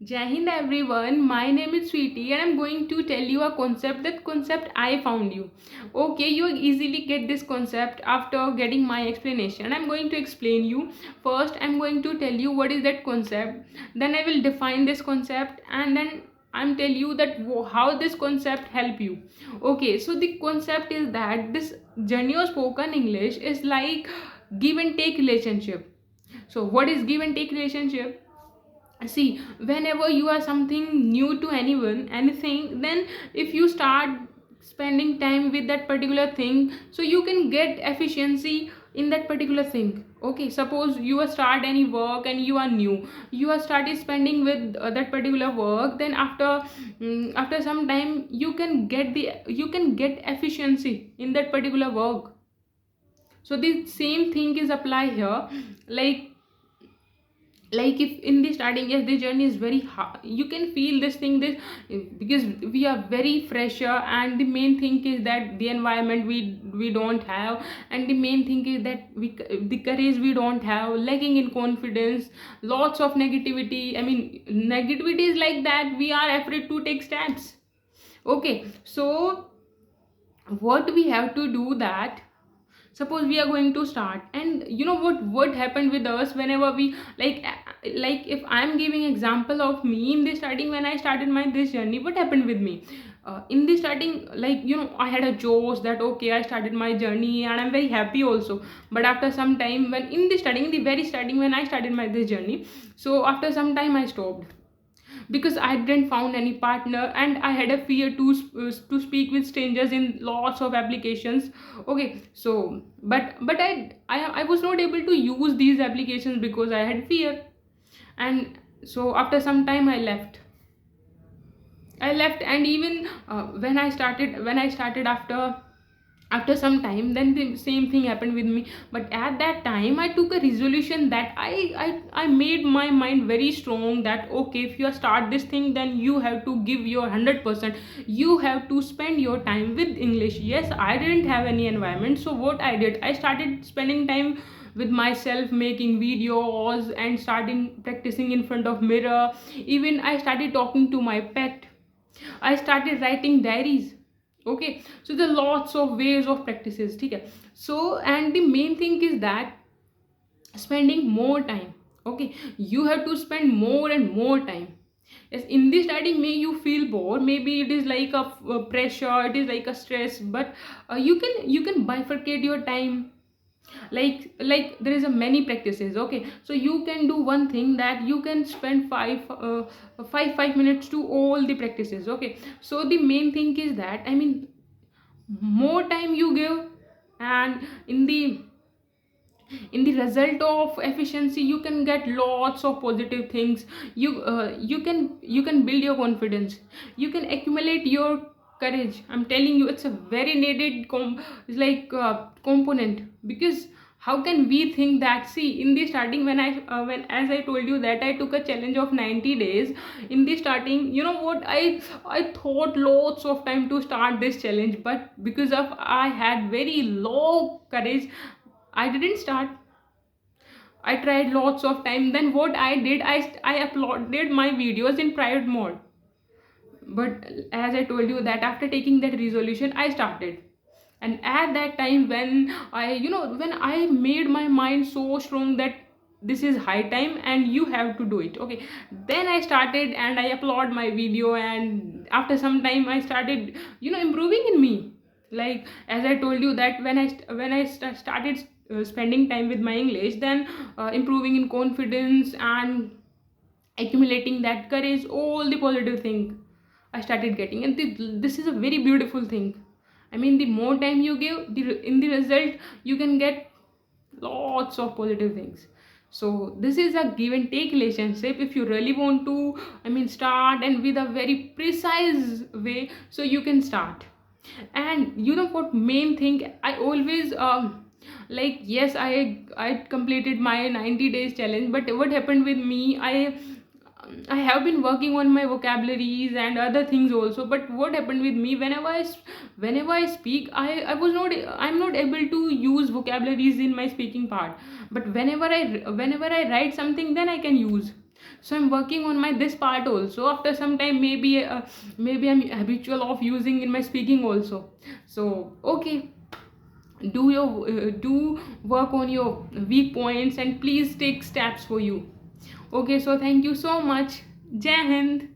Jai Hind everyone, my name is Sweetie and I'm going to tell you a concept, that concept I found you. Okay, you easily get this concept after getting my explanation. I'm going to explain you. First, I'm going to tell you what is that concept. Then I will define this concept and then I'm tell you that how this concept help you. Okay, so the concept is that this journey of spoken English is like give and take relationship. So what is give and take relationship? See, whenever you are something new to anyone, anything, then if you start spending time with that particular thing, so you can get efficiency in that particular thing. Okay, suppose you are start any work and you are new, you are started spending with that particular work, then after some time you can get efficiency in that particular work. So the same thing is apply here. Like like if in the starting, yes, the journey is very hard, you can feel this thing, this because we are very fresher, and the main thing is that the environment we don't have, and the main thing is that the courage we don't have, lacking in confidence, lots of negativity. I mean, negativity is like that we are afraid to take steps. Okay, so what we have to do that, suppose we are going to start, and you know what happened with us whenever we like if I'm giving example of me in the starting, when I started my this journey, what happened with me in the starting, like I had a josh that okay, I started my journey and I'm very happy also. But after some time, when in the starting, in the very starting, when I started my this journey, so after some time I stopped because I didn't found any partner, and I had a fear to speak with strangers in lots of applications. Okay, so but I was not able to use these applications because I had fear. And so after some time I left, and even when I started after some time, then the same thing happened with me. But at that time I took a resolution that I made my mind very strong that okay, if you start this thing, then you have to give your 100%, you have to spend your time with English. Yes, I didn't have any environment, so what I did, I started spending time with myself, making videos and starting practicing in front of mirror. Even I started talking to my pet, I started writing diaries. Okay, so there are lots of ways of practices. Okay, so and the main thing is that spending more time. Okay, you have to spend more and more time. Yes, in this studying may you feel bored, maybe it is like a pressure, it is like a stress, but you can bifurcate your time. Like there is a many practices. Okay, so you can do one thing, that you can spend 5 minutes to all the practices. Okay, so the main thing is that, I mean, more time you give, and in the result of efficiency, you can get lots of positive things. You can build your confidence, you can accumulate your courage. I'm telling you, it's a very needed component. Because how can we think that, see, in the starting, when as I told you that I took a challenge of 90 days. In the starting, you know what, I thought lots of time to start this challenge, but because of I had very low courage, I didn't start. I tried lots of time. Then what I did, I uploaded my videos in private mode. But as I told you that after taking that resolution, I started. And at that time, when I made my mind so strong that this is high time and you have to do it. Okay, then I started and I upload my video, and after some time I started improving in me. Like as I told you that when I started spending time with my English, then improving in confidence and accumulating that courage, all the positive thing I started getting. And this is a very beautiful thing. I mean, the more time you give, in the result, you can get lots of positive things. So this is a give and take relationship. If you really want to, I mean, start and with a very precise way, so you can start. And you know what main thing, I always like, yes, I completed my 90 days challenge, but what happened with me, I have been working on my vocabularies and other things also. But what happened with me, whenever I speak, I'm not able to use vocabularies in my speaking part. But whenever I write something, then I can use. So I'm working on my this part also. After some time, maybe I'm habitual of using in my speaking also. So okay, do work on your weak points and please take steps for you. Okay, so thank you so much. Jai Hind.